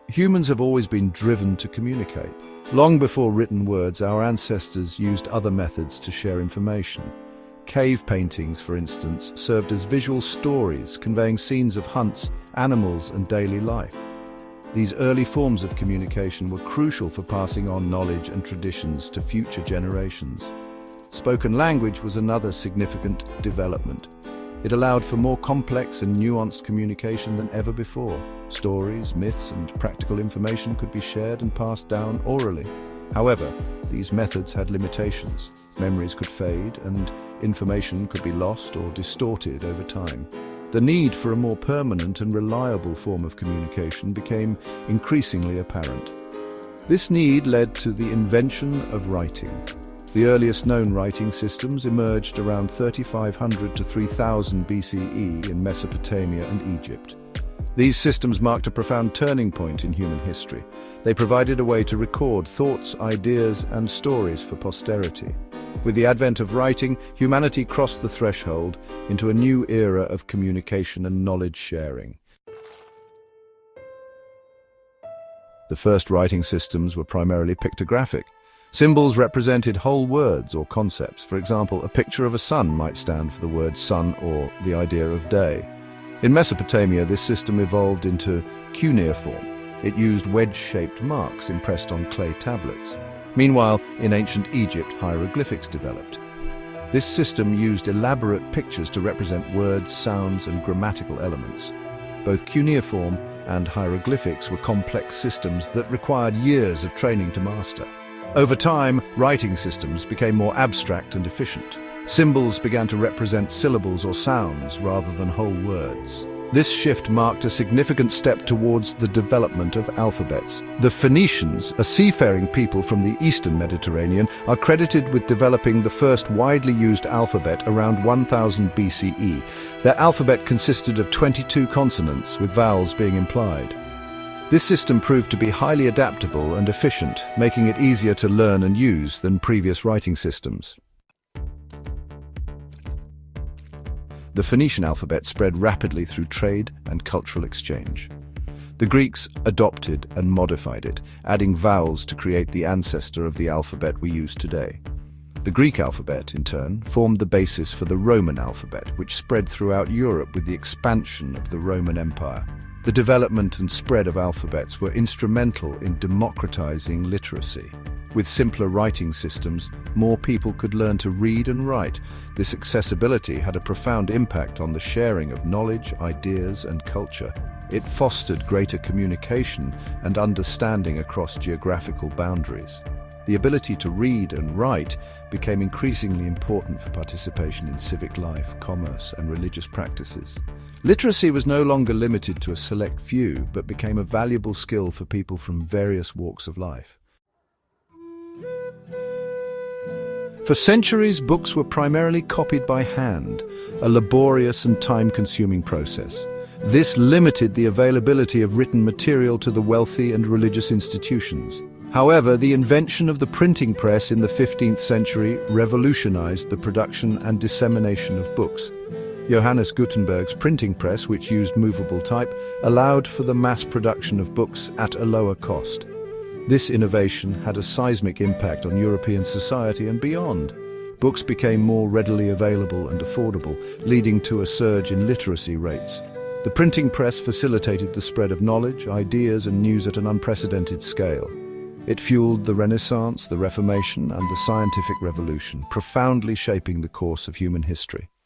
Humans have always been driven to communicate. Long before written words, our ancestors used other methods to share information. Cave paintings, for instance, served as visual stories, conveying scenes of hunts, animals, and daily life. These early forms of communication were crucial for passing on knowledge and traditions to future generations. Spoken language was another significant development. It allowed for more complex and nuanced communication than ever before. Stories, myths, and practical information could be shared and passed down orally. However, these methods had limitations. Memories could fade, and information could be lost or distorted over time. The need for a more permanent and reliable form of communication became increasingly apparent. This need led to the invention of writing. The earliest known writing systems emerged around 3500 to 3000 BCE in Mesopotamia and Egypt. These systems marked a profound turning point in human history. They provided a way to record thoughts, ideas, and stories for posterity. With the advent of writing, humanity crossed the threshold into a new era of communication and knowledge sharing. The first writing systems were primarily pictographic. Symbols represented whole words or concepts. For example, a picture of a sun might stand for the word sun or the idea of day. In Mesopotamia, this system evolved into cuneiform. It used wedge-shaped marks impressed on clay tablets. Meanwhile, in ancient Egypt, hieroglyphics developed. This system used elaborate pictures to represent words, sounds, and grammatical elements. Both cuneiform and hieroglyphics were complex systems that required years of training to master. Over time, writing systems became more abstract and efficient. Symbols began to represent syllables or sounds rather than whole words. This shift marked a significant step towards the development of alphabets. The Phoenicians, a seafaring people from the eastern Mediterranean, are credited with developing the first widely used alphabet around 1000 BCE. Their alphabet consisted of 22 consonants, with vowels being implied. This system proved to be highly adaptable and efficient, making it easier to learn and use than previous writing systems. The Phoenician alphabet spread rapidly through trade and cultural exchange. The Greeks adopted and modified it, adding vowels to create the ancestor of the alphabet we use today. The Greek alphabet, in turn, formed the basis for the Roman alphabet, which spread throughout Europe with the expansion of the Roman Empire. The development and spread of alphabets were instrumental in democratizing literacy. With simpler writing systems, more people could learn to read and write. This accessibility had a profound impact on the sharing of knowledge, ideas, and culture. It fostered greater communication and understanding across geographical boundaries. The ability to read and write became increasingly important for participation in civic life, commerce, and religious practices. Literacy was no longer limited to a select few, but became a valuable skill for people from various walks of life. For centuries, books were primarily copied by hand, a laborious and time-consuming process. This limited the availability of written material to the wealthy and religious institutions. However, the invention of the printing press in the 15th century revolutionized the production and dissemination of books. Johannes Gutenberg's printing press, which used movable type, allowed for the mass production of books at a lower cost. This innovation had a seismic impact on European society and beyond. Books became more readily available and affordable, leading to a surge in literacy rates. The printing press facilitated the spread of knowledge, ideas, and news at an unprecedented scale. It fueled the Renaissance, the Reformation, and the scientific revolution, profoundly shaping the course of human history.